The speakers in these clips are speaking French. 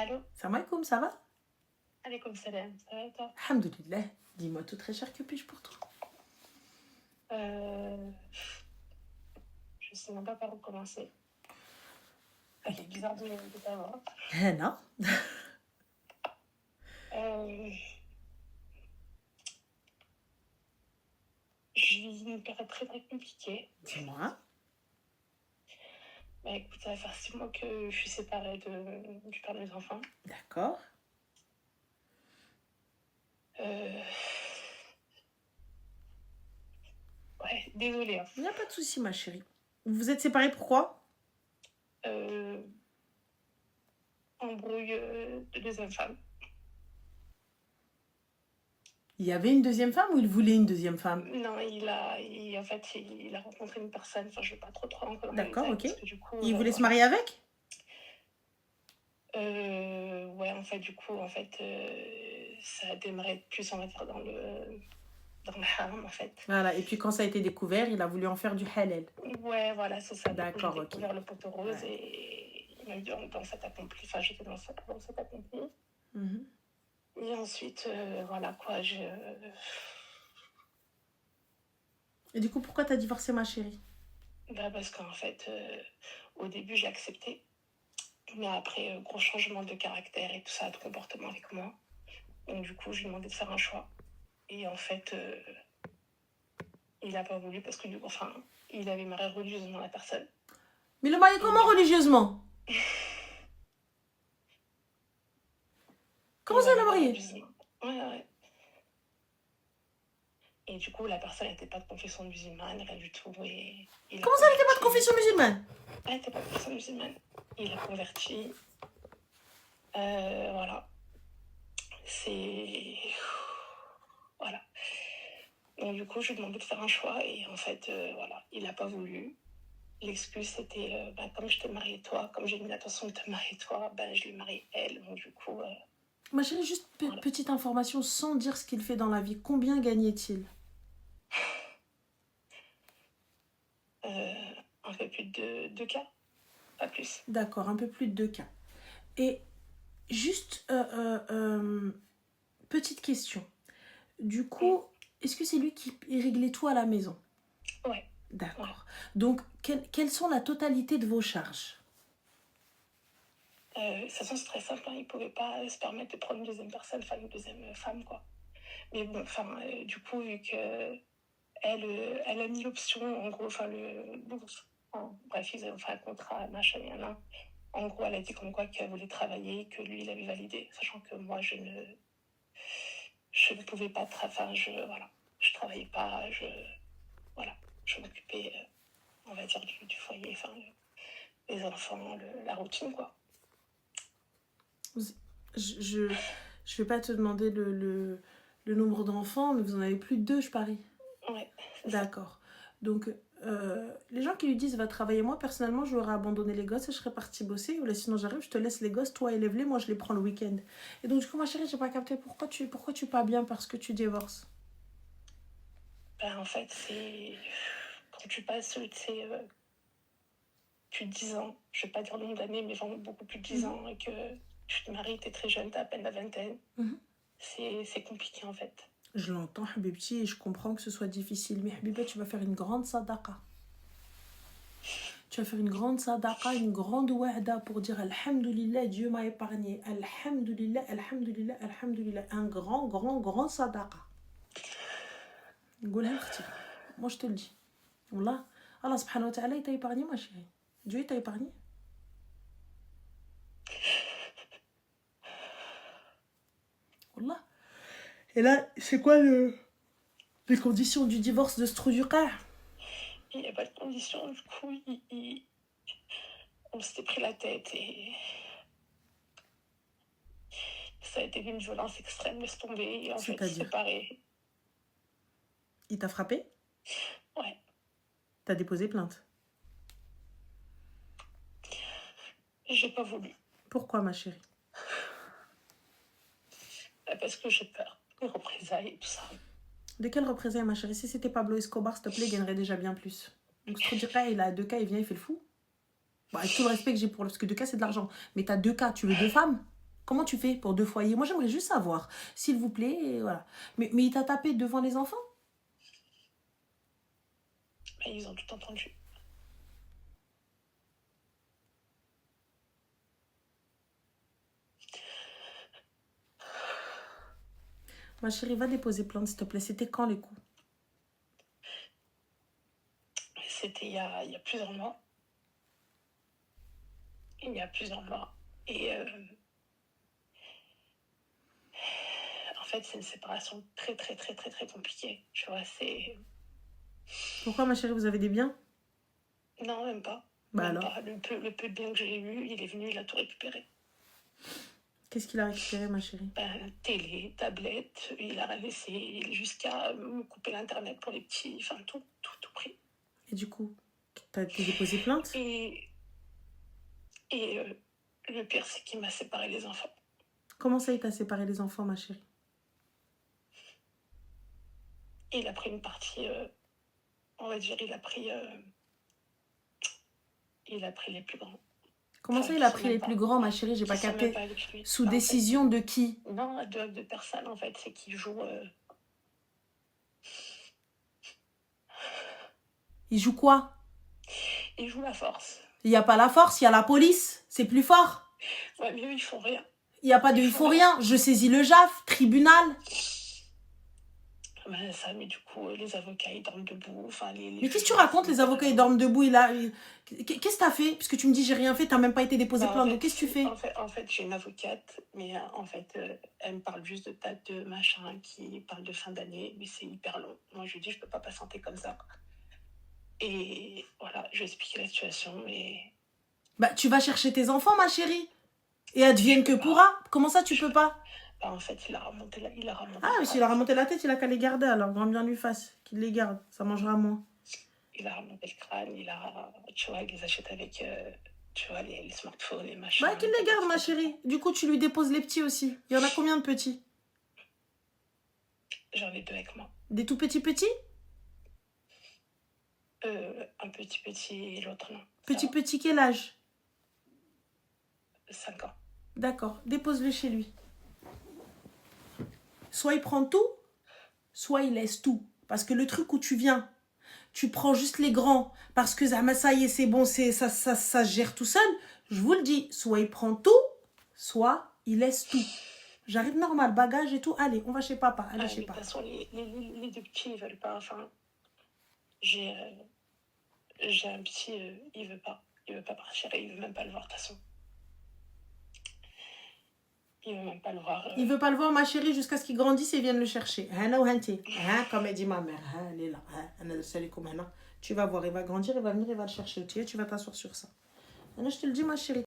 Allô? Salam alaikum, ça va? Alaikum salam. Ça va et toi? Alhamdoulilah. Dis-moi tout très cher, que puis-je pour toi? Je sais même pas par où commencer. Ça fait bizarre de t'avoir. Non. Je vis une période très très compliquée. Dis-moi. Bah écoute, ça va faire 6 mois que je suis séparée du père de mes enfants. D'accord. Ouais, désolée. Hein. Il n'y a pas de souci, ma chérie. Vous êtes séparés pourquoi? Embrouille de deuxième femme. Il y avait une deuxième femme ou il voulait une deuxième femme? Non, il a rencontré une personne. Enfin, je vais pas trop rentrer dans les D'accord, détails. ok. Parce que, du coup, Il voulait se marier avec? Ouais, en fait, du coup, ça a démarré plus, on va dire, dans le haram, en fait. Voilà, et puis quand ça a été découvert, il a voulu en faire du halal. Ouais, voilà, c'est ça. D'accord, J'ai ok. découvert le poteau rose Ouais. et il m'a dit dans cet accompli. Enfin, j'étais dans cet accompli. Mhm. Et ensuite, voilà quoi, Et du coup, pourquoi t'as divorcé, ma chérie? Bah, parce qu'en fait, au début, j'ai accepté. Mais après, gros changement de caractère et tout ça, de comportement avec moi. Donc, du coup, je lui ai demandé de faire un choix. Et en fait, il n'a pas voulu parce que, du coup, enfin, il avait marié religieusement la personne. Mais le marié comment religieusement? Comment ça, le marié? Ouais. Et du coup, la personne n'était pas de confession musulmane, rien du tout. Et comment ça, elle n'était pas de confession musulmane? Elle n'était pas de confession musulmane. Il a converti. Voilà. Voilà. Donc, du coup, je lui ai demandé de faire un choix. Et en fait, voilà, il n'a pas voulu. L'excuse, c'était, comme je t'ai marié toi, comme j'ai mis l'attention de te marier toi, je lui ai marié elle. Donc, du coup... Ma chérie, juste voilà. petite information, sans dire ce qu'il fait dans la vie. Combien gagnait-il? Un peu plus de 2K, pas plus. D'accord, un peu plus de 2K. Et juste, petite question. Du coup, est-ce que c'est lui qui réglait tout à la maison? Ouais. D'accord. Ouais. Donc, quelles sont la totalité de vos charges? De toute façon, c'est très simple. Hein. Il ne pouvait pas se permettre de prendre une deuxième personne, enfin une deuxième femme, quoi. Mais bon, du coup, vu que elle a mis l'option, en gros, bref, ils avaient fait un contrat, machin, rien. En gros, elle a dit comme quoi qu'elle voulait travailler, que lui, il avait validé, sachant que moi, je ne pouvais pas, je travaillais pas, je m'occupais, on va dire, du foyer, enfin, les enfants, la routine, quoi. Je vais pas te demander le nombre d'enfants, mais vous en avez plus de 2, je parie. Ouais. D'accord. Donc, les gens qui lui disent va travailler, moi personnellement je leur ai abandonné les gosses et je serais partie bosser, ou là sinon j'arrive, je te laisse les gosses, toi élève-les, moi je les prends le week-end. Et donc du coup ma chérie, j'ai pas capté pourquoi tu pas bien parce que tu divorces. En fait, c'est quand tu passes, plus de 10 ans, je vais pas dire le nombre d'années, mais vraiment beaucoup plus de 10 ans, et que tu te maries, t'es très jeune, t'as à peine la vingtaine, c'est compliqué en fait. Je l'entends, Habibti, et je comprends que ce soit difficile, mais Habiba, tu vas faire une grande sadaqa. Tu vas faire une grande sadaqa, une grande wahda pour dire Alhamdulillah, Dieu m'a épargné. Alhamdulillah, Alhamdulillah, Alhamdulillah. Un grand sadaqa. Moi je te le dis. Wallah, Allah subhanahu wa ta'ala, il t'a épargné, ma chérie. Dieu, il t'a épargné. Wallah. Et là, c'est quoi les conditions du divorce de ce trou du cœur? Il n'y a pas de conditions, du coup, on s'était pris la tête et ça a été d'une violence extrême, laisse tomber, et en fait, séparé. Il t'a frappé? Ouais. T'as déposé plainte? J'ai pas voulu. Pourquoi, ma chérie? Parce que j'ai peur des représailles et tout ça. De quelle représailles, ma chérie? Si c'était Pablo Escobar, s'il te plaît, il gagnerait déjà bien plus. Donc, ce truc là, il a 2K, il vient, il fait le fou. Bon, avec tout le respect que j'ai pour... Parce que 2K, c'est de l'argent. Mais t'as 2K, tu veux 2 femmes? Comment tu fais pour 2 foyers? Moi, j'aimerais juste savoir, s'il vous plaît, et voilà. Mais il t'a tapé devant les enfants? Mais ils ont tout entendu. Ma chérie, va déposer plainte, s'il te plaît. C'était quand les coups? C'était il y a plusieurs mois. Il y a plusieurs mois. Et en fait, c'est une séparation très, très, très, très, très compliquée. Tu vois, c'est... Pourquoi, ma chérie, vous avez des biens? Non, même pas. Bah Même alors, pas. Le peu de bien que j'ai eu, il est venu, il a tout récupéré. qu'est-ce qu'il a récupéré, ma chérie? Ben, télé, tablette, il a laissé jusqu'à me couper l'internet pour les petits, enfin tout pris. Et du coup, t'as déposé plainte? Et le pire, c'est qu'il m'a séparé les enfants. Comment ça, il t'a séparé les enfants, ma chérie? Et il a pris une partie, on va dire, il a pris les plus grands. Comment Enfin, ça, il qui a sont pris même les pas- plus grands, ma chérie? J'ai qui pas sont même capté. pas avec lui. Sous Ben, en fait, décision de qui? non, de personne, en fait, c'est qu'il joue... Il joue quoi? il joue la force. Il n'y a pas la force, il y a la police. C'est plus fort. Ouais, mais eux, ils font rien. Il n'y a pas de... Il faut rien. Je saisis le JAF, tribunal. Ben, ça, mais du coup, les avocats, ils dorment debout. Enfin, Mais qu'est-ce que tu racontes? Les avocats, ils dorment debout. Qu'est-ce que t'as fait? Puisque tu me dis, j'ai rien fait, t'as même pas été déposé Ben, plainte. en Donc, fait, qu'est-ce que tu fais? en fait, j'ai une avocate, mais en fait, elle me parle juste de date de machin qui parle de fin d'année, mais c'est hyper long. Moi, je lui dis, je peux pas patienter comme ça. Et voilà, je lui ai expliqué la situation, mais Bah, tu vas chercher tes enfants, ma chérie. Et advienne que pourra. Comment ça, tu peux pas? ben, en fait, il a remonté Ah, le mais s'il a crâne. remonté la tête, il a qu'à les garder. Alors, grand bien lui fasse. Qu'il les garde. Ça mangera moins. Il a remonté le crâne, tu vois, il les achète avec, tu vois, les smartphones, les machins. Bah, qu'il les garde, ma chérie. Du coup, tu lui déposes les petits aussi. Il y en a combien de petits? J'en ai 2 avec moi. Des tout petits petits? Un petit et l'autre non. Petit petit, quel âge? 5 ans. D'accord, dépose-le chez lui. Soit il prend tout, soit il laisse tout. Parce que le truc où tu viens, tu prends juste les grands, parce que ça y est, c'est bon, ça se gère tout seul. Je vous le dis, soit il prend tout, soit il laisse tout. J'arrive normal, bagage et tout. Allez, on va chez papa. Allez, chez De toute papa. façon, les 2 petits, ils veulent pas. Enfin, j'ai un petit, il veut pas. Il veut pas partir et il veut même pas le voir de toute façon. Il veut même pas le voir. Il veut pas le voir, ma chérie, jusqu'à ce qu'il grandisse et vienne le chercher. Comme elle dit ma mère. Elle est là. Tu vas voir, il va grandir, il va venir, il va le chercher. Tu vas t'asseoir sur ça. Je te le dis, ma chérie.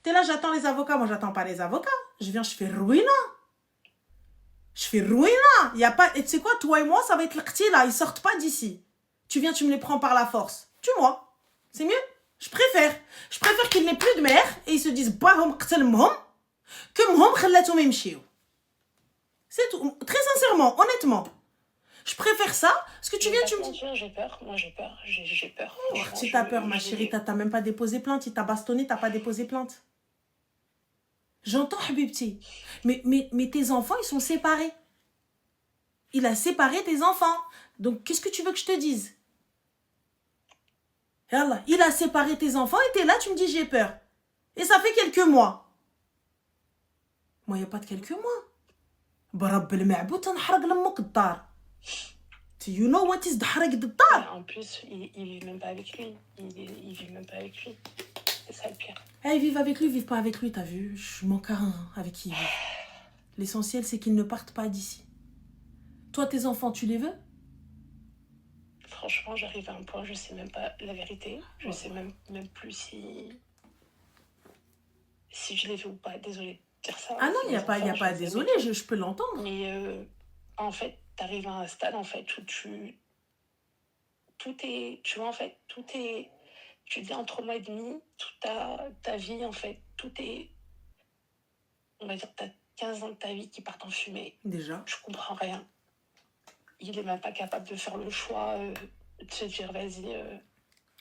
T'es là, j'attends les avocats. Moi, j'attends pas les avocats. Je viens, je fais ruina. Je fais ruina. Y a pas... Et tu sais quoi, toi et moi, ça va être le qti, là. Ils sortent pas d'ici. Tu viens, tu me les prends par la force. Tue-moi. C'est mieux. Je préfère. Je préfère qu'il n'ait plus de mère et ils se disent bahom qtelmhom que mhom khallatoum yimchiou. C'est tout. Très sincèrement, honnêtement. Je préfère ça. Parce que tu viens, tu me dis... J'ai peur. Moi, j'ai peur. J'ai peur. Oh, si t'as peur, ma chérie, t'as même pas déposé plainte. Il t'a bastonné, t'as pas déposé plainte. J'entends, Habibti. Mais tes enfants, ils sont séparés. Il a séparé tes enfants. Donc, qu'est-ce que tu veux que je te dise? Yallah, il a séparé tes enfants et t'es là, tu me dis j'ai peur. Et ça fait quelques mois. Moi, il n'y a pas de quelques mois. برب المعبود تنحرق لمك الدار. You know what is حرق الدار? En plus, il vit même pas avec lui. Il vit même pas avec lui. C'est ça le pire. Ils vivent avec lui, ils vivent pas avec lui, t'as vu? Je m'en carre avec qui ils vivent. L'essentiel, c'est qu'ils ne partent pas d'ici. Toi, tes enfants, tu les veux? Franchement, j'arrive à un point, je sais même pas la vérité. Je sais même plus si je les veux ou pas. Désolée de dire ça. Ah non, il n'y a pas désolé, je peux l'entendre. Mais en fait, t'arrives à un stade en fait où tout est, tu vois, en fait, tout est, tu dis en 3 mois et demi, toute ta vie, en fait, tout est, on va dire, t'as 15 ans de ta vie qui partent en fumée. Déjà. Je comprends rien. Il est même pas capable de faire le choix de se dire, vas-y.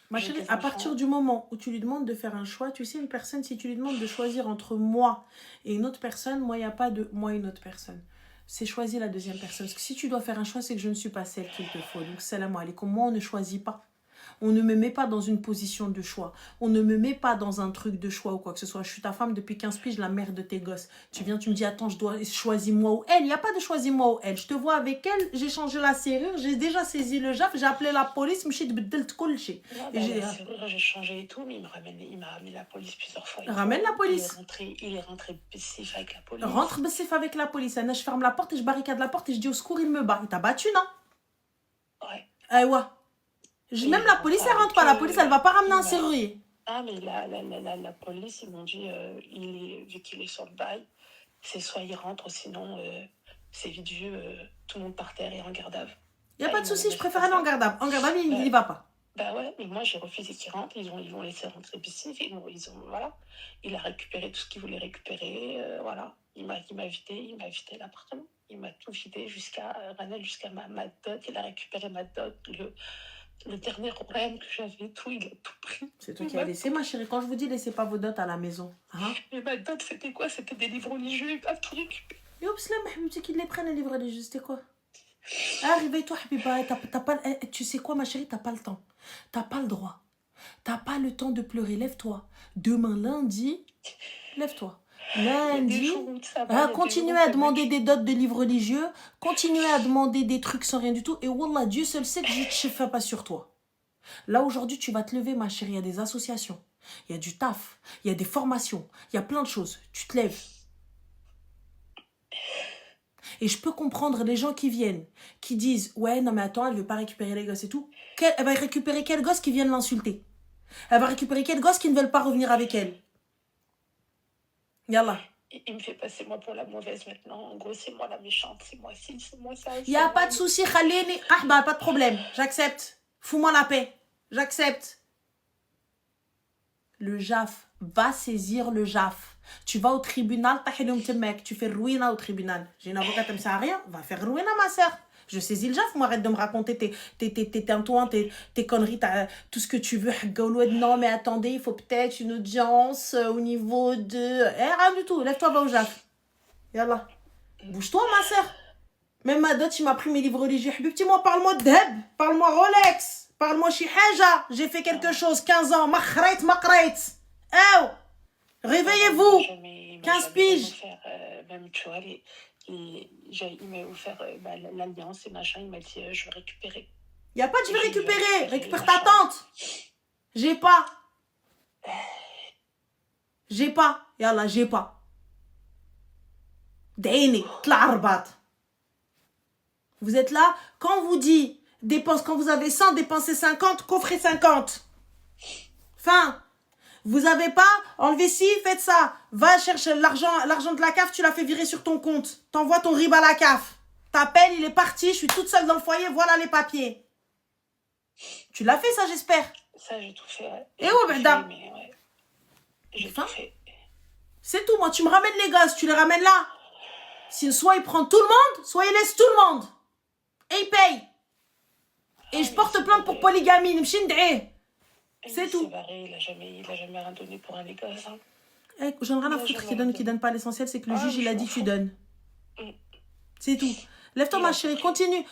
Ma chérie, à partir du moment où tu lui demandes de faire un choix, tu sais, une personne, si tu lui demandes de choisir entre moi et une autre personne, moi, il n'y a pas de moi et une autre personne. C'est choisir la deuxième personne. Parce que si tu dois faire un choix, c'est que je ne suis pas celle qu'il te faut. Donc, salam alaikum. Moi, on ne choisit pas. On ne me met pas dans une position de choix. On ne me met pas dans un truc de choix ou quoi que ce soit. Je suis ta femme depuis 15 piges, la mère de tes gosses. Tu viens, tu me dis, attends, je dois choisir moi ou elle. Il n'y a pas de choisir moi ou elle. Je te vois avec elle, j'ai changé la serrure, j'ai déjà saisi le JAF, j'ai appelé la police, j'ai changé et tout, mais il m'a ramené la police plusieurs fois. Ramène la police. Il est rentré passif avec la police. Rentre passif avec la police. Je ferme la porte et je barricade la porte et je dis au secours, il me bat. Il t'a battu, non? Ouais. Ouais. Même la police, elle rentre pas. La police, elle va pas ramener un serrurier. Ah, mais la police, ils m'ont dit, vu qu'il est sur le bail, c'est soit il rentre, sinon c'est vite vu, tout le monde par terre et en garde à vue. Il n'y a pas de souci, je préfère aller en garde à vue. En garde à vue, il n'y va pas. Bah ouais, mais moi j'ai refusé qu'il rentre, ils vont laisser rentrer Bissif, voilà. Il a récupéré tout ce qu'il voulait récupérer, voilà. Il m'a vidé l'appartement. Il m'a tout vidé jusqu'à ma dot. Il a récupéré ma dot, le dernier problème que j'avais, tout, il a tout pris. C'est toi qui as laissé, ma chérie. Quand je vous dis, laissez pas vos dots à la maison. Hein? Mais ma dot, c'était quoi? C'était des livres religieux, il a tout récupéré. Yo, Bslam, tu qu'ils les prennent, les livres religieux, c'était quoi? Ah, réveille-toi, Habiba. Tu sais quoi, ma chérie, t'as pas le temps. T'as pas le droit. T'as pas le temps de pleurer. Lève-toi. Demain, lundi, lève-toi. Lundi, continuez à demander des dots de livres religieux, continuez à demander des trucs sans rien du tout, et Wallah, Dieu seul sait que je ne fais pas sur toi. Là, aujourd'hui, tu vas te lever, ma chérie, il y a des associations, il y a du taf, il y a des formations, il y a plein de choses. Tu te lèves. Et je peux comprendre les gens qui viennent, qui disent, ouais, non mais attends, elle ne veut pas récupérer les gosses et tout. Elle va récupérer quels gosses qui viennent l'insulter? Elle va récupérer quels gosses qui ne veulent pas revenir avec elle? Yallah. Il me fait passer moi pour la mauvaise maintenant. En gros, c'est moi la méchante, c'est moi ci, c'est moi ça. Il n'y a pas de souci, Khalini. Ah bah, pas de problème. J'accepte. Fous-moi la paix. J'accepte. Le JAF. Va saisir le JAF. Tu vas au tribunal, tu fais ruina au tribunal. J'ai une avocate, elle me sert à rien. Va faire ruina, ma soeur. Je saisis le JAF, moi, arrête de me raconter tes conneries, tout ce que tu veux. Non, mais attendez, il faut peut-être une audience au niveau de... rien du tout, lève-toi, va au JAF. Yallah. Bouge-toi, ma soeur. Même ma dot, il m'a pris mes livres religieux. Habibti, moi, parle-moi de Deb, parle-moi Rolex, parle-moi Shihaja. J'ai fait quelque chose, 15 ans, Makhreit. Oh, réveillez-vous. 15 piges. Même, tu vois, il m'a offert l'alliance et machin, il m'a dit je vais récupérer. Il n'y a pas de je vais récupérer. Récupère ta tante. J'ai pas. Yallah, j'ai pas. Daini, tlarbat. Vous êtes là, quand on vous dit dépense, quand vous avez 100, dépensez 50, coffrez 50. Fin. Vous avez pas, enlevez ci, faites ça. Va chercher l'argent de la CAF, tu l'as fait virer sur ton compte. T'envoies ton RIB à la CAF. T'appelles, il est parti, je suis toute seule dans le foyer, voilà les papiers. Tu l'as fait ça, j'espère. Ça, j'ai tout fait, ouais. Et où, Beda? Ouais. J'ai tout fait. C'est tout, moi, tu me ramènes les gosses, tu les ramènes là. Soit il prend tout le monde, soit il laisse tout le monde. Et il paye. Et je porte plainte pour polygamie, c'est tout. Il a jamais rien donné pour un gosses. Hein. J'en ai rien à foutre qui donne pas l'essentiel, c'est que le juge, il a dit tu donnes. C'est tout. Lève-toi, ma chérie, continue,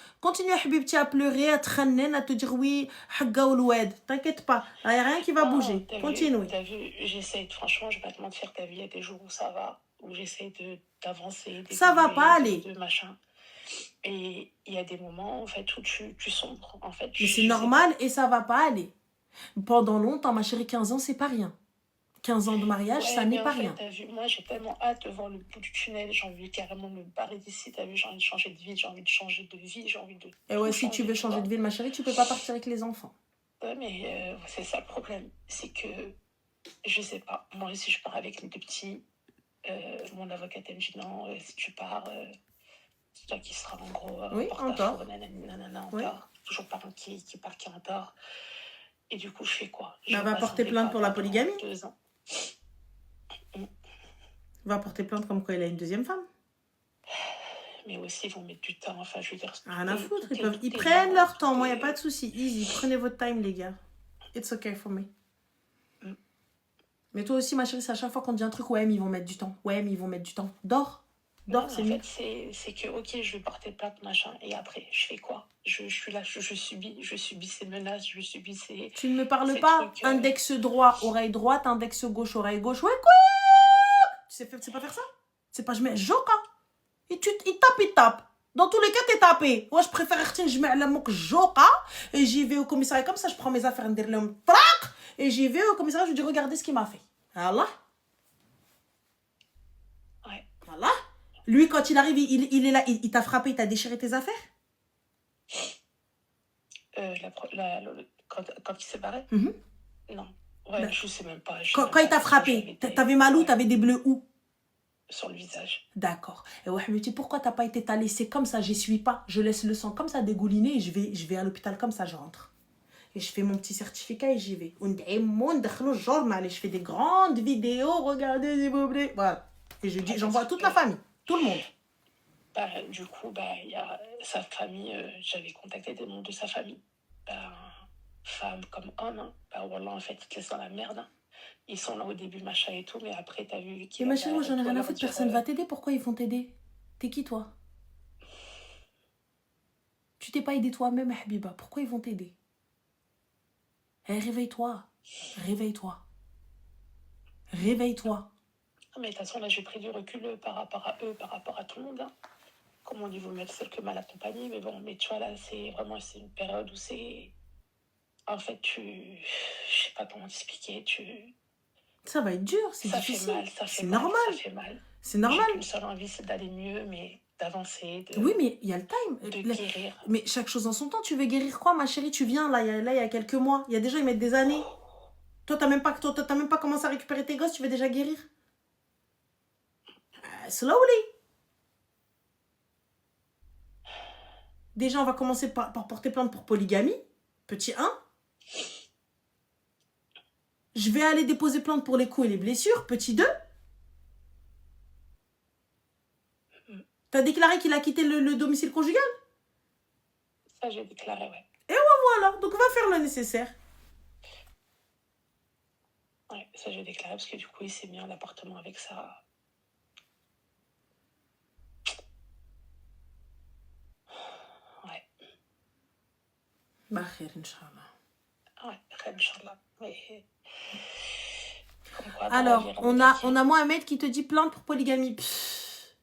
Habibti, à pleurer, à traîner, à te dire oui, hagga ou l'oued. T'inquiète pas, il n'y a rien qui va bouger. Continue. T'as vu, j'essaie, franchement, je vais pas te mentir, t'as vu, il y a des jours où ça va. où j'essaie d'avancer, Ça va pas aller. de machin. Et il y a des moments, en fait, où tu sombres, en fait. Mais c'est normal et ça va pas aller. Pendant longtemps, ma chérie, 15 ans, c'est pas rien. 15 ans de mariage, Ouais, ça n'est mais pas en fait, rien. t'as vu, moi, j'ai tellement hâte de voir le bout du tunnel. J'ai envie carrément de me barrer d'ici. T'as vu, j'ai envie de changer de vie, j'ai envie de changer de vie, j'ai envie de Et ouais, tout si tu veux changer vois. de ville, ma chérie, tu peux pas partir avec les enfants. Ouais, mais c'est ça le problème. C'est que, je sais pas, moi, si je pars avec les deux petits, mon avocate, elle me dit non, si tu pars, c'est toi qui seras en gros en Oui, en porte-à-faux, tort. nanana, en Oui. tort. Toujours parent qui part qui est en tort. Et du coup, je fais quoi? Bah, Je va passe porter un plainte VEPA pour la pendant polygamie. 2 ans. Va porter plainte comme quoi il a une deuxième femme. Mais aussi, ils vont mettre du temps. Enfin, je veux dire, Rien à foutre. Ils tout est prennent lent, leur temps. tout Moi, y a est- pas de souci. Easy. Prenez votre time, les gars. It's okay for me. Mm. Mais toi aussi, ma chérie, c'est à chaque fois qu'on dit un truc, ouais, mais ils vont mettre du temps. Ouais, mais ils vont mettre du temps. Dors. Non, Dors, mais c'est en mieux. fait, c'est que, ok, je vais porter plainte, machin, et après, je fais quoi? Je suis là, je subis ces menaces, je subis ces... Tu ne me parles ces pas. trucs, Index droit, oreille droite. Index gauche, oreille gauche. Ouais, quoi? Tu sais pas faire ça? C'est pas je mets joka. Et il tape. Dans tous les cas, t'es tapé. Moi, je préfère retirer, je mets le mot joka. Et j'y vais au commissariat comme ça, je prends mes affaires, et j'y vais au commissariat, je lui dis, regardez ce qu'il m'a fait. Voilà. Ouais. Voilà. Lui, quand il arrive, il est là, il t'a frappé, il t'a déchiré tes affaires. Quand il s'est barré? Mhm. Non. Ouais, Ben, je sais même pas. Quand il t'a frappé, t'avais mal où? T'avais des bleus où? Sur le visage. D'accord. Et ouais, mais tu dis, pourquoi t'as pas été talé? C'est comme ça, j'essuie pas. Je laisse le sang comme ça dégouliner et je vais à l'hôpital comme ça, je rentre. Et je fais mon petit certificat et j'y vais. Je fais des grandes vidéos, regardez s'il vous plaît. Voilà. Et je dis, j'envoie à toute la famille, tout le monde. Bah, du coup, bah, il y a sa famille, j'avais contacté des membres de sa famille. Bah, femme comme homme, hein. Bah, voilà, en fait, ils te laissent dans la merde. Hein. Ils sont là au début, machin et tout, mais après, t'as vu Mais ma chérie, moi j'en ai rien à foutre, personne va t'aider. Pourquoi ils vont t'aider? T'es qui toi? Tu t'es pas aidé toi-même, Habiba. Pourquoi ils vont t'aider? Hey, réveille-toi. Réveille-toi. Réveille-toi. Mais de toute façon, là, j'ai pris du recul par rapport à eux, par rapport à tout le monde. Hein. Comme on dit, vaut mieux être seul que mal accompagné. Mais bon, mais tu vois, là, c'est une période où c'est... En fait, je sais pas comment t'expliquer, Ça va être dur, c'est difficile. Ça fait mal, ça fait mal, normal. Ça fait mal. C'est normal. J'ai qu'une seule envie, c'est d'aller mieux, mais d'avancer, Oui, mais il y a le time. De guérir. Mais chaque chose en son temps. Tu veux guérir quoi, ma chérie? Tu viens, là, il y a quelques mois. Il y a des gens, ils mettent des années. Toi, t'as même pas commencé à récupérer tes gosses, tu veux déjà guérir? Slowly. Déjà, on va commencer par porter plainte pour polygamie. Petit 1. Je vais aller déposer plainte pour les coups et les blessures. Petit 2. T'as déclaré qu'il a quitté le domicile conjugal? Ça, j'ai déclaré, ouais. Et voilà, donc va faire le nécessaire. Ouais, ça, j'ai déclaré parce que du coup, il s'est mis en appartement avec ça. Ouais. Bah, khair, Inch'Allah. Ouais, khair, Inch'Allah. Mais... Quoi, alors, on a Mohamed qui te dit plainte pour polygamie.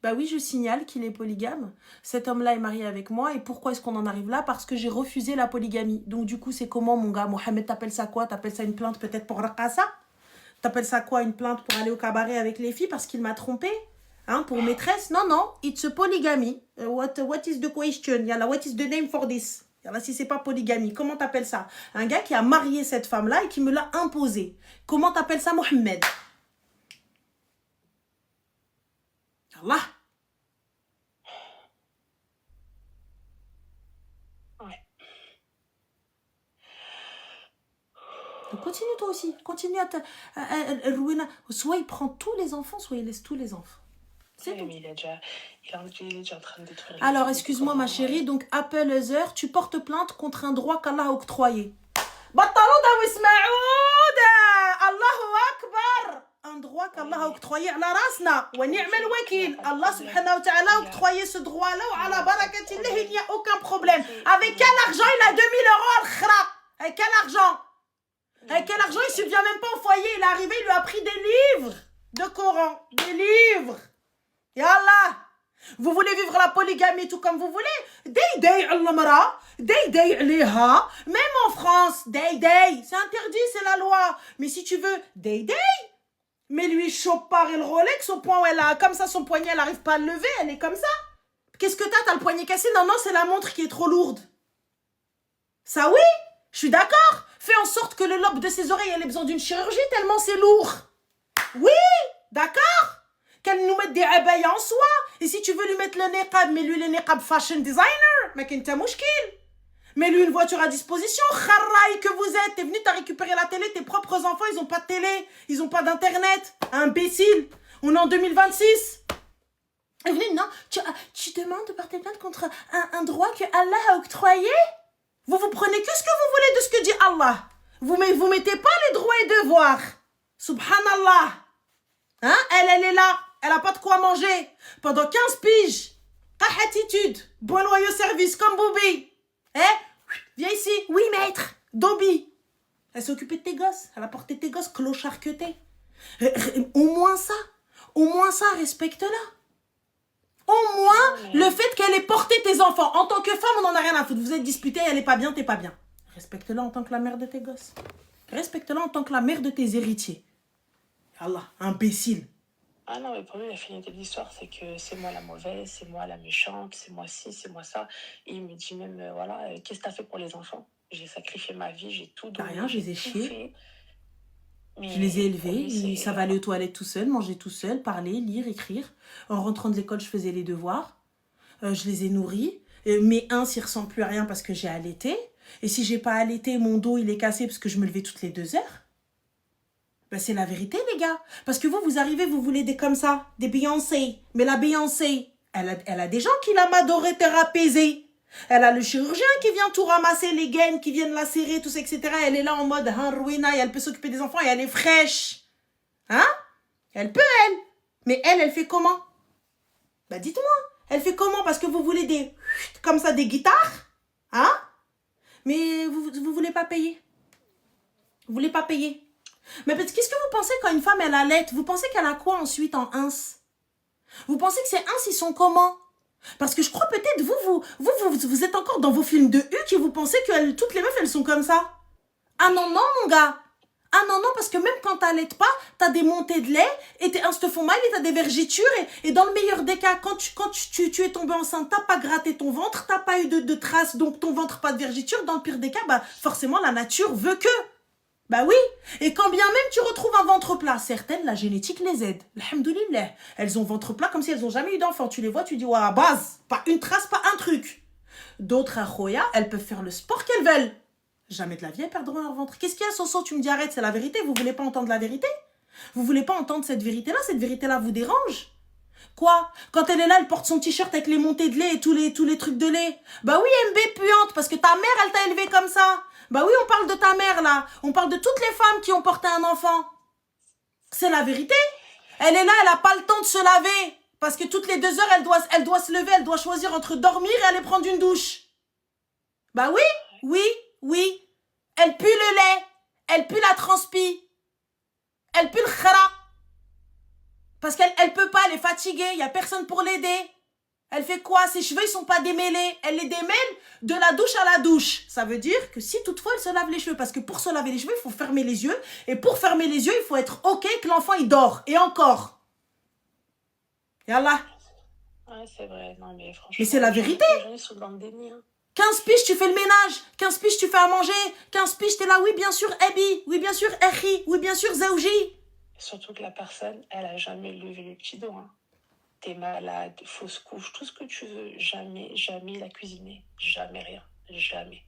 Bah oui, je signale qu'il est polygame. Cet homme-là est marié avec moi. Et pourquoi est-ce qu'on en arrive là? Parce que j'ai refusé la polygamie. Donc du coup, c'est comment, mon gars? Mohamed, t'appelles ça quoi? T'appelles ça une plainte peut-être pour Raqasa? T'appelles ça quoi? Une plainte pour aller au cabaret avec les filles parce qu'il m'a trompé? Hein, pour maîtresse? Non, non, it's a polygamie. What is the question? Yalla, what is the name for this? Yalla, si c'est pas polygamie, comment t'appelles ça? Un gars qui a marié cette femme-là et qui me l'a imposée. Comment t'appelles ça, Mohamed? Allah. Ouais. Donc continue toi aussi. Continue à te... soit il prend tous les enfants, soit il laisse tous les enfants. C'est tout. Mais il est déjà en train de détruire. Alors, excuse-moi ma chérie, donc Apple Heather, tu portes plainte contre un droit qu'Allah a octroyé. Allahu Akbar. Un droit qu'Allah a octroyé à la rasna. Wa ni'mal wakil. Allah subhanahu wa ta'ala a octroyé ce droit-là. Ala barakatillah, il n'y a aucun problème. Avec quel argent il a 2000 € al-khra? Avec quel argent? Avec quel argent il ne subvient même pas au foyer? Il est arrivé, il lui a pris des livres de Coran. Des livres. polygamie, tout comme vous voulez. Day al-mara, day liha. Même en France, day. C'est interdit, c'est la loi. Mais si tu veux, day. Mais lui, Chopard et le Rolex au point où elle a, comme ça, son poignet, elle n'arrive pas à le lever, elle est comme ça. Qu'est-ce que t'as le poignet cassé? Non, c'est la montre qui est trop lourde. Ça, oui, je suis d'accord. Fais en sorte que le lobe de ses oreilles, elle ait besoin d'une chirurgie tellement c'est lourd. Oui, d'accord. Qu'elle nous mette des abayas en soie. Et si tu veux lui mettre le niqab, mais lui, le niqab fashion designer, mais qu'un tamouchkil. Mais lui, une voiture à disposition, kharraï que vous êtes. T'es venu, t'as récupéré la télé, tes propres enfants, ils ont pas de télé, ils ont pas d'internet. Imbécile. On est en 2026. Et vous dites, non, tu demandes de porter plainte contre un droit que Allah a octroyé? Vous prenez que ce que vous voulez de ce que dit Allah. Vous mettez pas les droits et devoirs. Subhanallah. Hein? Elle est là. Elle a pas de quoi manger. Pendant 15 piges. Quelle attitude. Bon loyau service comme Bobby. Hein? Viens ici. Oui, maître. Dobby. Elle s'est occupée de tes gosses. Elle a porté tes gosses clochard que t'es. Au moins ça. Respecte-la. Au moins, le fait qu'elle ait porté tes enfants. En tant que femme, on n'en a rien à foutre. Vous êtes disputés, elle est pas bien, t'es pas bien. Respecte-la en tant que la mère de tes gosses. Respecte-la en tant que la mère de tes héritiers. Allah, imbécile. Ah non, mais pour lui, la finalité de l'histoire, c'est que c'est moi la mauvaise, c'est moi la méchante, c'est moi ci, c'est moi ça. Et il me dit même, qu'est-ce que t'as fait pour les enfants? J'ai sacrifié ma vie, j'ai tout donné. T'as rien, je les ai tout chiés. fait. Mais Je les ai élevés, lui, ils savaient aller aux toilettes tout seuls, manger tout seuls, parler, lire, écrire. En rentrant de l'école, je faisais les devoirs. Je les ai nourris. Mes s'ils ne ressemblent plus à rien parce que j'ai allaité. Et si j'ai pas allaité, mon dos, il est cassé parce que je me levais toutes les 2 heures. Ben, c'est la vérité, les gars. Parce que vous arrivez, vous voulez des comme ça, des Beyoncé. Mais la Beyoncé, elle a des gens qui la madoréthérapéser. Elle a le chirurgien qui vient tout ramasser les gaines, qui viennent la serrer, tout ça, etc. Elle est là en mode Hanrouina et elle peut s'occuper des enfants et elle est fraîche. Hein? Elle peut, elle. Mais elle fait comment? Bah dites-moi. Elle fait comment? Parce que vous voulez comme ça, des guitares? Hein? Mais vous voulez pas payer. Vous voulez pas payer. Mais qu'est-ce que vous pensez quand une femme, elle allait? Vous pensez qu'elle a quoi ensuite en ins? Vous pensez que ces ins, ils sont comment? Parce que je crois peut-être, vous êtes encore dans vos films de Huck et vous pensez que toutes les meufs, elles sont comme ça. Ah non, mon gars. Ah non, parce que même quand t'allaites pas, t'as des montées de lait et tes ins te font mal et t'as des vergitures. Et dans le meilleur des cas, quand tu es tombée enceinte, t'as pas gratté ton ventre, t'as pas eu de traces, donc ton ventre pas de vergiture. Dans le pire des cas, bah forcément, la nature veut que. Bah oui, et quand bien même tu retrouves un ventre plat, certaines, la génétique les aide. Alhamdoulilah. Elles ont ventre plat comme si elles n'ont jamais eu d'enfant. Tu les vois, tu dis, ouais, à base, pas une trace, pas un truc. D'autres, à Khoya, elles peuvent faire le sport qu'elles veulent. Jamais de la vie, elles perdront leur ventre. Qu'est-ce qu'il y a, Soso? Tu me dis, arrête, c'est la vérité. Vous voulez pas entendre la vérité? Vous voulez pas entendre cette vérité-là? Cette vérité-là vous dérange? Quoi? Quand elle est là, elle porte son t-shirt avec les montées de lait et tous les trucs de lait. Bah oui, MB puante, parce que ta mère, elle t'a élevé comme ça. Bah oui, on parle de ta mère, là. On parle de toutes les femmes qui ont porté un enfant. C'est la vérité. Elle est là, elle n'a pas le temps de se laver. Parce que toutes les 2 heures, elle doit se lever, elle doit choisir entre dormir et aller prendre une douche. Bah oui. Elle pue le lait. Elle pue la transpi. Elle pue le khara. Parce qu'elle peut pas, elle est fatiguée, il n'y a personne pour l'aider. Elle fait quoi? Ses cheveux, ils sont pas démêlés. Elle les démêle de la douche à la douche. Ça veut dire que si toutefois elle se lave les cheveux, parce que pour se laver les cheveux, il faut fermer les yeux. Et pour fermer les yeux, il faut être OK que l'enfant, il dort. Et encore. Yallah. Ouais, c'est vrai. Non, mais franchement. Mais c'est la vérité. Les gens, ils sont dans le déni. 15 piges, tu fais le ménage. 15 piges, tu fais à manger. 15 piges, t'es là. Oui, bien sûr, Abi. Oui, bien sûr, Echi. Oui, bien sûr, Zaouji. Surtout que la personne, elle a jamais levé le petit dos. Hein. T'es malade, fausse couche, tout ce que tu veux. Jamais la cuisiner. Jamais rien. Jamais.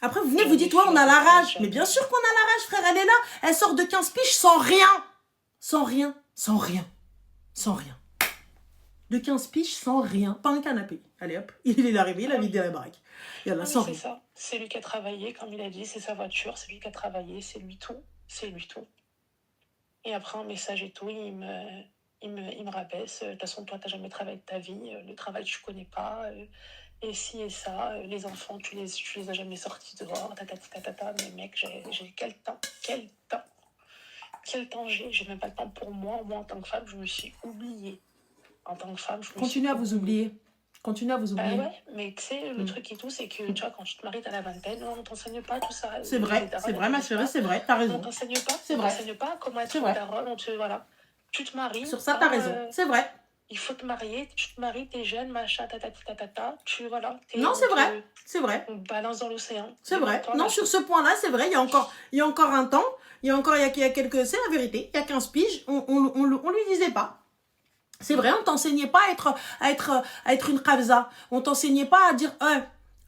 Après, vous venez, vous dites, ouais, on a la rage. Mais bien sûr qu'on a la rage, frère. Elle est là. Elle sort de 15 piges sans rien. Sans rien. De 15 piges sans rien. Pas un canapé. Allez hop. Il est arrivé, il a vidé la baraque. Il y en a sans rien. C'est ça. C'est lui qui a travaillé, comme il a dit. C'est sa voiture. C'est lui qui a travaillé. C'est lui tout. Et après, un message et tout, il me rabaisse. De toute façon, toi, t'as jamais travaillé de ta vie. Le travail, tu connais pas. Et ci et ça. Les enfants, tu les as jamais sortis dehors. Mais mec, j'ai quel temps j'ai même pas le temps pour moi. Moi, en tant que femme, je me suis oubliée. En tant que femme, je me Continuez à vous oublier. Continuez à vous Bah oublier. ouais, mais tu sais, le truc et tout, c'est que tu vois, quand tu te maries, t'as la vingtaine, on t'enseigne pas tout ça. C'est Les vrai, darons, c'est elles vrai, te ma disent chérie, pas. c'est vrai, t'as On raison. t'enseigne pas. C'est On vrai, t'enseigne pas comment c'est être une vrai. daronne. On te, voilà. Tu te maries. Sur ça, t'as raison. C'est vrai. Il faut te marier. Tu te maries, t'es jeune, machin, tatata. Voilà. Non, c'est vrai. C'est vrai. On balance dans l'océan. C'est vrai. Toi, Non, là. sur ce point-là, c'est vrai. Il y a encore un temps. Il y a quelques... C'est la vérité. Il y a 15 piges. On lui disait pas. C'est vrai, on t'enseignait pas à être une qabza. On t'enseignait pas à dire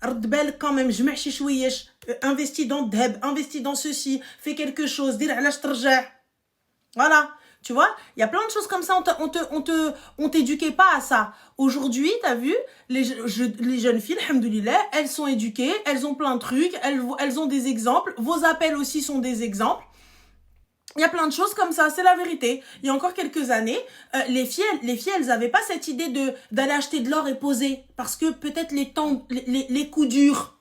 رد بالك quand même, جمع شي شويش, investis dans الذهب, investis dans ceci, fais quelque chose, دير علاش ترجع. Voilà. Tu vois, il y a plein de choses comme ça, on t'éduquait pas à ça. Aujourd'hui, t'as vu, les jeunes filles, alhamdoulilah, elles sont éduquées, elles ont plein de trucs, elles ont des exemples, vos appels aussi sont des exemples. Il y a plein de choses comme ça, c'est la vérité. Il y a encore quelques années, les filles, elles n'avaient pas cette idée d'aller acheter de l'or et poser. Parce que peut-être les coups durs.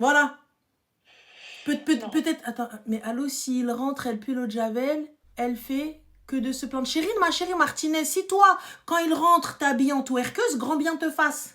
Voilà. Peut-être, attends, mais allô, s'il rentre, elle pue l'eau de Javel, elle fait que de se plaindre. Ma chérie Martinez, si toi, quand il rentre, t'es habillée en twerkeuse, grand bien te fasse.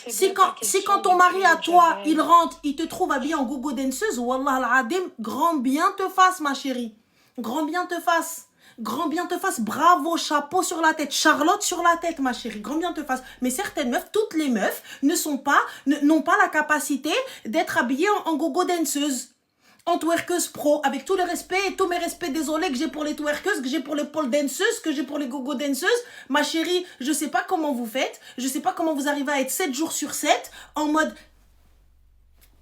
Si quand ton mari à toi, il rentre, il te trouve habillé en gogo danseuse, wallah al-adim, grand bien te fasse, ma chérie. Grand bien te fasse. Grand bien te fasse. Bravo, chapeau sur la tête. Charlotte sur la tête, ma chérie. Grand bien te fasse. Mais certaines meufs, toutes les meufs, n'ont pas la capacité d'être habillées en gogo danseuse. En twerkeuse pro, avec tout le respect et tous mes respects, désolé, que j'ai pour les twerkeuses, que j'ai pour les pole danseuses, que j'ai pour les gogo danseuses. Ma chérie, je sais pas comment vous faites, je sais pas comment vous arrivez à être 7 jours sur 7 en mode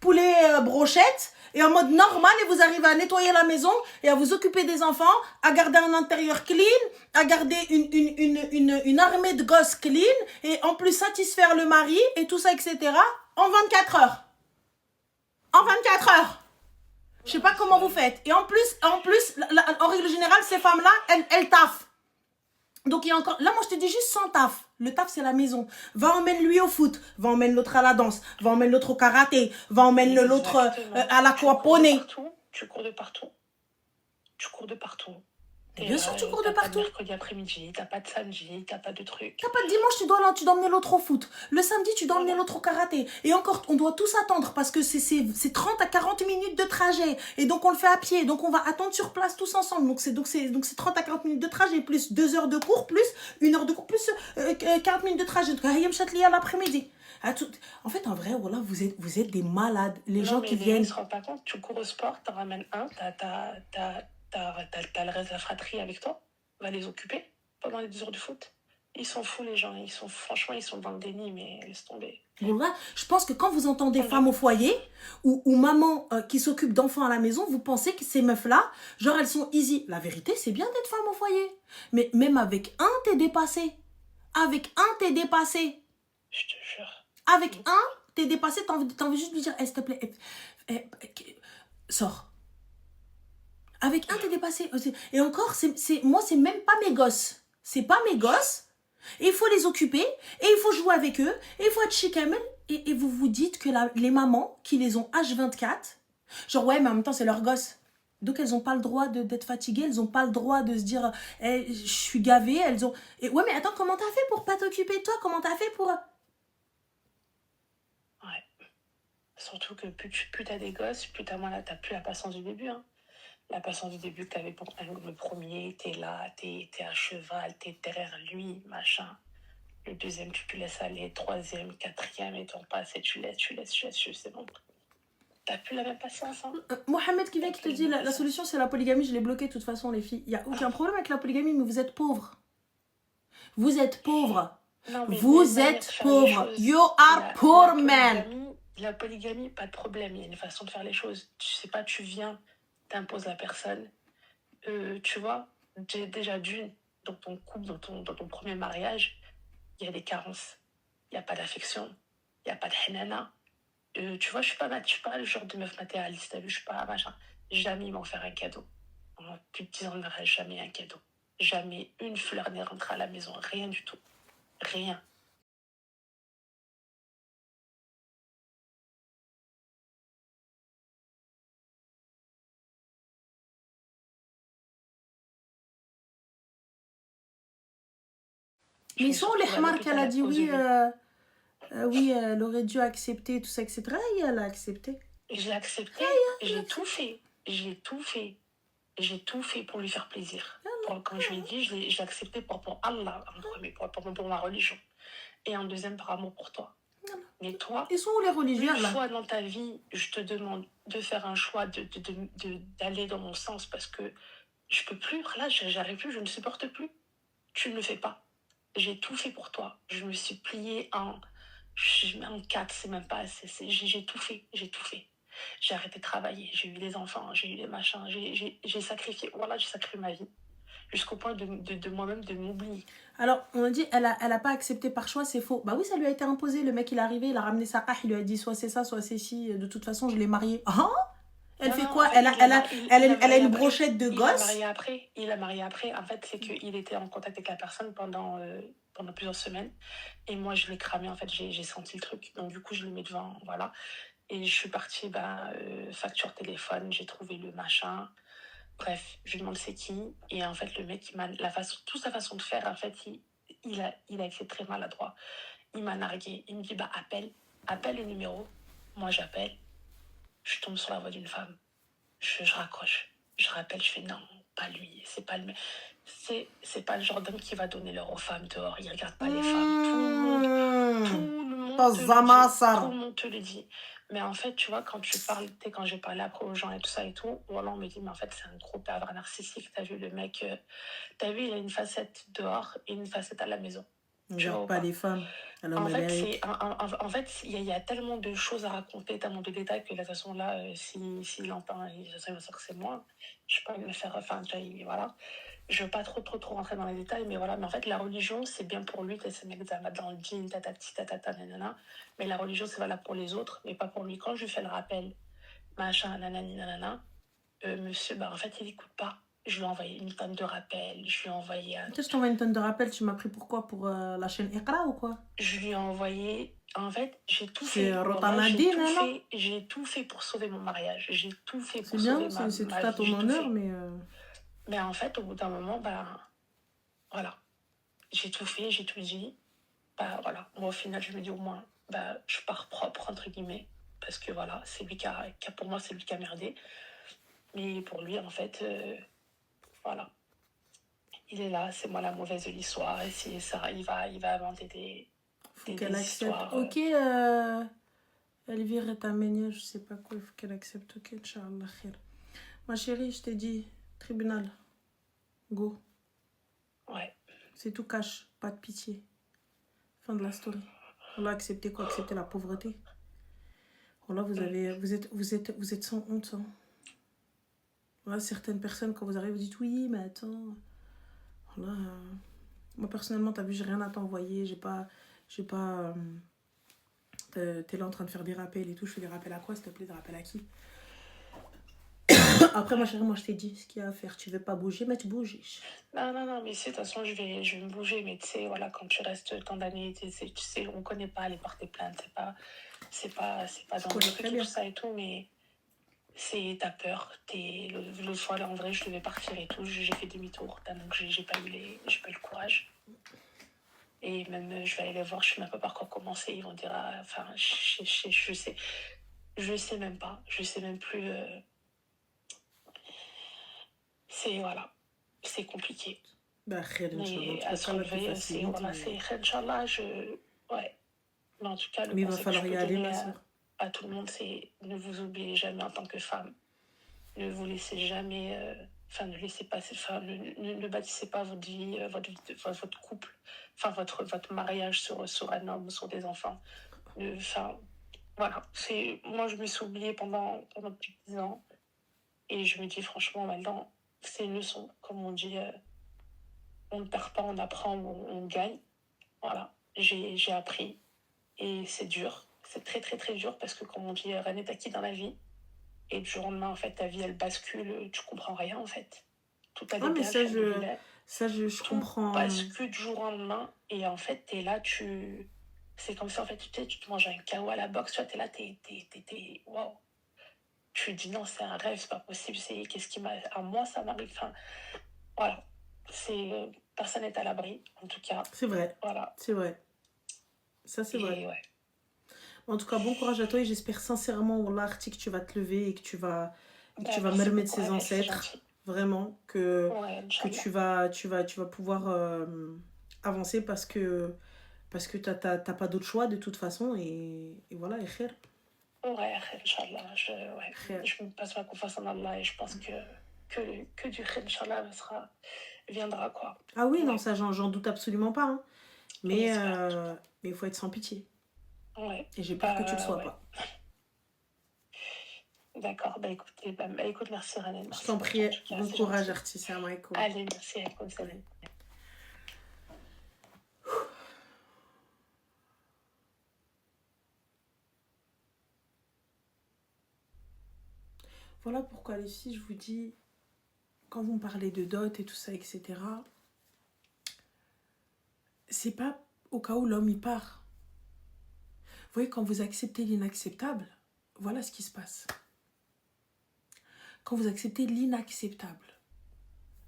poulet brochette et en mode normal et vous arrivez à nettoyer la maison et à vous occuper des enfants, à garder un intérieur clean, à garder une armée de gosses clean et en plus satisfaire le mari et tout ça, etc. en 24 heures. En 24 heures. Je sais pas comment vous faites. Et en plus, en règle générale, ces femmes-là, elles taffent. Donc il y a encore... Là, moi, je te dis juste sans taf. Le taf, c'est la maison. Va emmène lui au foot. Va emmène l'autre à la danse. Va emmène l'autre au karaté. Va emmène l'autre à l'aquaponie. Tu cours de partout. Tu cours de partout. Bien sûr, tu cours de partout. T'as pas de mercredi après-midi, t'as pas de samedi, t'as pas de truc. T'as pas de dimanche, tu dois emmener l'autre au foot. Le samedi, tu dois emmener l'autre au karaté. Et encore, on doit tous attendre parce que c'est 30 à 40 minutes de trajet. Et donc, on le fait à pied. Donc, on va attendre sur place tous ensemble. Donc, c'est 30 à 40 minutes de trajet, plus 2 heures de cours, plus 1 heure de cours, plus 40 minutes de trajet. Donc, à l'après-midi. En fait, en vrai, voilà, vous êtes des malades. Les gens qui viennent... Ils se rendent pas compte. Tu cours au sport, t'en ramènes un, t'as le reste de la fratrie avec toi. Va les occuper pendant les 2 heures de foot. Ils sont fous, les gens. Franchement, ils sont dans le déni, mais laisse tomber. Voilà, je pense que quand vous entendez femme au foyer ou maman qui s'occupe d'enfants à la maison, vous pensez que ces meufs-là, genre elles sont easy. La vérité, c'est bien d'être femme au foyer. Mais même avec un, t'es dépassé. Avec un, t'es dépassé. Je te jure. Avec un, t'es dépassé, t'as envie juste de lui dire, s'il te plaît, sors. Avec un, t'es dépassé. Et encore, moi, c'est même pas mes gosses. C'est pas mes gosses. Et il faut les occuper. Et il faut jouer avec eux. Et il faut être chic à eux. Et vous vous dites que les mamans qui les ont H24, genre ouais, mais en même temps, c'est leurs gosses. Donc, elles n'ont pas le droit d'être fatiguées. Elles n'ont pas le droit de se dire, je suis gavée. Elles ont... Et ouais, mais attends, comment t'as fait pour pas t'occuper de toi? Comment t'as fait pour... Ouais. Surtout que plus t'as des gosses, plus t'as plus la patience du début, hein. La patience du début que t'avais pour le premier, t'es là, t'es à cheval, t'es derrière lui, machin. Le deuxième, tu te laisses aller. Troisième, quatrième, et t'en passes et tu laisses, c'est bon. T'as plus la même patience, hein. Mohamed qui vient qui te dit la solution c'est la polygamie, je l'ai bloqué de toute façon les filles. Il n'y a aucun problème avec la polygamie, mais vous êtes pauvres. Vous êtes pauvres. Non, mais vous êtes pauvres. You are poor man. La polygamie, pas de problème. Il y a une façon de faire les choses. Tu sais pas, tu viens, t'imposes la personne. Tu vois, déjà dans ton couple, dans ton premier mariage, il y a des carences. Il n'y a pas d'affection. Il n'y a pas de hanana. Tu vois, je suis pas le genre de meuf matérialiste. Je suis pas machin. Jamais ils m'ont offert un cadeau. En plus de 10 ans de mariage, jamais un cadeau. Jamais une fleur n'est rentrée à la maison. Rien du tout. Rien. Je Mais me ils suis sont où les retrouvée à hamars qu'elle a l'hôpital dit aux oui, yeux. oui, elle aurait dû accepter, tout ça, etc. Et elle a accepté. Je l'ai accepté, j'ai tout fait. J'ai tout fait. J'ai tout fait pour lui faire plaisir. Quand je lui ai dit, je l'ai accepté pour Allah, en premier, pour ma religion. Et en deuxième, par amour pour toi. Mais toi, Ils sont où les religieux une là? fois dans ta vie, je te demande de faire un choix, d'aller dans mon sens parce que je peux plus, là, j'arrive plus, je ne supporte plus. Tu ne le fais pas. J'ai tout fait pour toi. Je me suis pliée en 4, c'est même pas assez. J'ai tout fait, j'ai tout fait. J'ai arrêté de travailler, j'ai eu les enfants, j'ai eu les machins, j'ai sacrifié, voilà, j'ai sacrifié ma vie. Jusqu'au point de moi-même de m'oublier. Alors, on a dit, elle a pas accepté par choix, c'est faux. Bah oui, ça lui a été imposé. Le mec, il est arrivé, il a ramené sa part, il lui a dit soit c'est ça, soit c'est ci. De toute façon, je l'ai marié. Ah, elle Non, fait non, quoi? en fait, Elle a marié une après. brochette de Il a gosse. marié après. Il a marié après. En fait, c'est qu'il était en contact avec la personne pendant plusieurs semaines. Et moi, je l'ai cramé. En fait, j'ai senti le truc. Donc, du coup, je le mets devant. Voilà. Et je suis partie, facture téléphone. J'ai trouvé le machin. Bref, je lui demande c'est qui. Et en fait, le mec, toute sa façon de faire, en fait, il a été très maladroit. Il m'a nargué. Il me dit, appelle le numéro. Moi, j'appelle. Je tombe sur la voix d'une femme. Je raccroche. Je rappelle, je fais non, pas lui. C'est pas le genre d'homme qui va donner l'heure aux femmes dehors. Il regarde pas les femmes. Tout le monde te le dit. Tout le monde te le dit. Mais en fait, tu vois, quand j'ai parlé après aux gens et tout ça et tout, voilà, on me dit, mais en fait, c'est un gros pervers narcissique. T'as vu le mec, t'as vu, il a une facette dehors et une facette à la maison. On regarde pas les femmes. En fait, il y a tellement de choses à raconter, tellement de détails que de toute façon, là, s'il entend, il va savoir que c'est moi. Je peux me faire, voilà. Je veux pas trop rentrer dans les détails, mais voilà. Mais en fait, la religion, c'est bien pour lui, c'est mec dans le djinn, tatati, tatata, nanana. Mais la religion, c'est valable pour les autres, mais pas pour lui. Quand je lui fais le rappel, machin, nanani, nanana, monsieur, en fait, il écoute pas. Je lui ai envoyé une tonne de rappels, je lui ai envoyé un... Je t'envoie une tonne de rappels, tu m'as pris pourquoi? Pour la chaîne Iqra ou quoi? Je lui ai envoyé... En fait, j'ai tout C'est fait. Rotanadine, non? J'ai tout fait pour sauver mon mariage. J'ai tout fait pour C'est bien, sauver c'est tout ma à vie. ton J'ai tout honneur, fait. mais... Mais en fait, au bout d'un moment, voilà. J'ai tout fait, j'ai tout dit. Voilà. Moi, au final, je me dis au moins, je pars propre, entre guillemets. Parce que voilà, c'est lui pour moi, c'est lui qui a merdé. Mais pour lui, en fait, voilà. Il est là, c'est moi la mauvaise de l'histoire. Et c'est ça, il va inventer faut qu'elle accepte. histoires. Ok, Elvire est Arménienne, je sais pas quoi, il faut qu'elle accepte. Ok, Inch'Allah, khair. Ma chérie, je t'ai dit, tribunal, go. Ouais. C'est tout cash, pas de pitié. Fin de la story. On l'a accepté quoi? Accepter la pauvreté. Voilà, vous êtes sans honte. Hein. Voilà, certaines personnes, quand vous arrivez, vous dites oui, mais attends. Voilà. Moi, personnellement, t'as vu, j'ai rien à t'envoyer. J'ai pas. T'es là en train de faire des rappels et tout. Je fais des rappels à quoi, s'il te plaît? Des rappels à qui? Après, ma chérie, moi, je t'ai dit ce qu'il y a à faire. Tu veux pas bouger, mais tu bouges. Non, mais de toute façon, je vais me bouger. Mais tu sais, voilà, quand tu restes tant d'années, tu sais, on connaît pas les porter plainte. C'est pas dans le truc et tout ça et tout, mais t'as peur. Le soir, en vrai, je devais partir et tout. J'ai fait demi-tour. Donc, j'ai pas eu le courage. Et même, je vais aller les voir, je sais même pas par quoi commencer. Ils vont dire, je sais même pas. Je sais même plus. Voilà. C'est compliqué. Mais à se relever, c'est Inch'Allah, ouais. Mais en tout cas, le conseil que je peux donner à tout le monde, c'est ne vous oubliez jamais en tant que femme. Ne vous laissez jamais... ne laissez pas... ne bâtissez pas votre vie, votre couple, votre mariage sur un homme, sur des enfants. Voilà. Moi, je me suis oubliée pendant plus de 10 ans. Et je me dis, franchement, maintenant, c'est une leçon. Comme on dit... on ne perd pas, on apprend, on gagne. Voilà, j'ai appris. Et c'est dur. C'est très, très, très dur parce que, comme on dit, rien n'est acquis dans la vie. Et du jour au lendemain, en fait, ta vie, elle bascule. Tu comprends rien, en fait. Tout allait bien, je comprends. Tout bascule du jour au lendemain. Et en fait, t'es là, c'est comme ça, en fait, tu te manges un KO à la boxe. Tu vois, t'es là, waouh. Tu te dis, non, c'est un rêve, c'est pas possible. Qu'est-ce qui m'a... À moi, ça m'arrive. Voilà. personne n'est à l'abri, en tout cas. C'est vrai, Voilà. c'est vrai. Ça, c'est vrai. Et ouais. En tout cas, bon courage à toi et j'espère sincèrement, Wallah, Arti, que tu vas te lever et que tu vas Bah, me merci remettre beaucoup, ses Amel, c'est ancêtres. gentil. Vraiment, Ouais, que Inch'Allah. tu vas pouvoir avancer parce que t'as pas d'autre choix de toute façon. Et voilà, et khair. Ouais, Inch'Allah. Ouais, Khair. je me passe ma confiance en Allah et je pense que du khir, Inch'Allah, viendra, quoi. Ah oui, non, Ouais, ça, j'en doute absolument pas. Hein. on Mais espère. il faut être sans pitié. Ouais, Et j'ai peur que tu le bah sois ouais. pas. D'accord, écoute, merci Ranen, Je merci t'en beaucoup, en prie, tout cas, bon c'est courage, gentil. Arti, salam alaikum. Allez, merci, alaikum salam. Voilà pourquoi les filles, je vous dis, quand vous me parlez de dot et tout ça, etc., c'est pas au cas où l'homme y part. Vous voyez, quand vous acceptez l'inacceptable, voilà ce qui se passe. Quand vous acceptez l'inacceptable,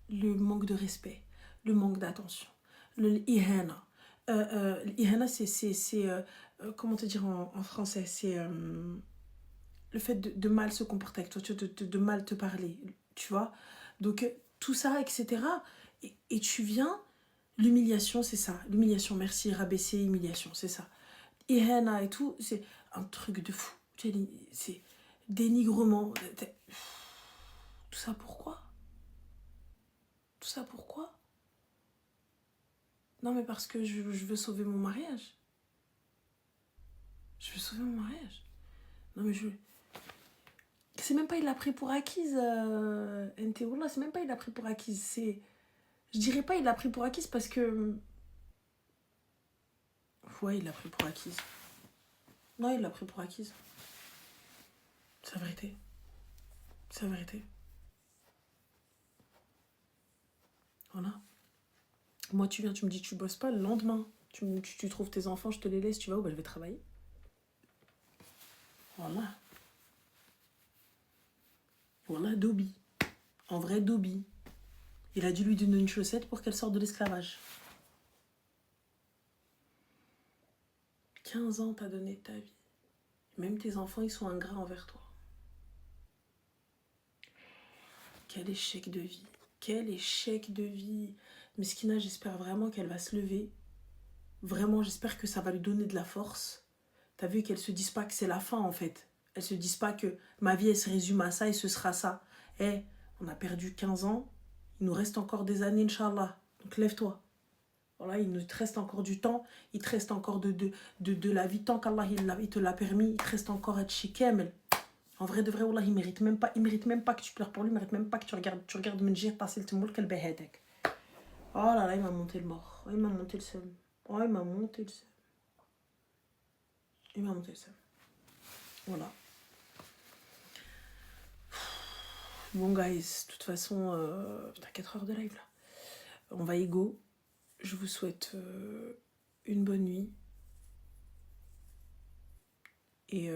le manque de respect, le manque d'attention, l'ihana. L'ihana, comment te dire en français, c'est le fait de mal se comporter avec toi, de mal te parler, tu vois. Donc, tout ça, etc. Et tu viens, l'humiliation, c'est ça. L'humiliation, merci, rabaisser, humiliation, c'est ça. Ihana et tout, c'est un truc de fou. C'est dénigrement. Tout ça pourquoi? Tout ça pourquoi? Non, mais parce que je veux sauver mon mariage. Je veux sauver mon mariage. Non, mais je... C'est même pas il l'a pris pour acquise, NT. C'est même pas il l'a pris pour acquise. C'est... Je dirais pas il l'a pris pour acquise parce que... Ouais, il l'a pris pour acquise. Non, il l'a pris pour acquise. C'est la vérité. C'est la vérité. Voilà. Moi, tu viens, tu me dis tu bosses pas, le lendemain, tu trouves tes enfants, je te les laisse, tu vas où? Bah, je vais travailler. Voilà. Voilà, Dobby. En vrai, Dobby. Il a dû lui donner une chaussette pour qu'elle sorte de l'esclavage. 15 ans t'as donné de ta vie. Même tes enfants, ils sont ingrats envers toi. Quel échec de vie. Quel échec de vie. Meskina, j'espère vraiment qu'elle va se lever. Vraiment, j'espère que ça va lui donner de la force. T'as vu qu'elles se disent pas que c'est la fin, en fait. Elles se disent pas que ma vie, elle se résume à ça et ce sera ça. On a perdu 15 ans. Il nous reste encore des années, Inch'Allah. Donc lève-toi. Voilà, il nous reste encore du temps. Il te reste encore de la vie. Tant qu'Allah il te l'a permis, il te reste encore à être chez Kamel. En vrai de vrai, Wallah, il mérite même pas que tu pleures pour lui, il mérite même pas que tu regardes Menjir passer le timoul qu'elle behedek. Oh là là, il m'a monté le mort. Oh, il m'a monté le seum. Oh, il m'a monté le seum. Il m'a monté le seum. Voilà. Bon, guys, de toute façon, putain, 4 heures de live là. On va ego. Je vous souhaite une bonne nuit. Et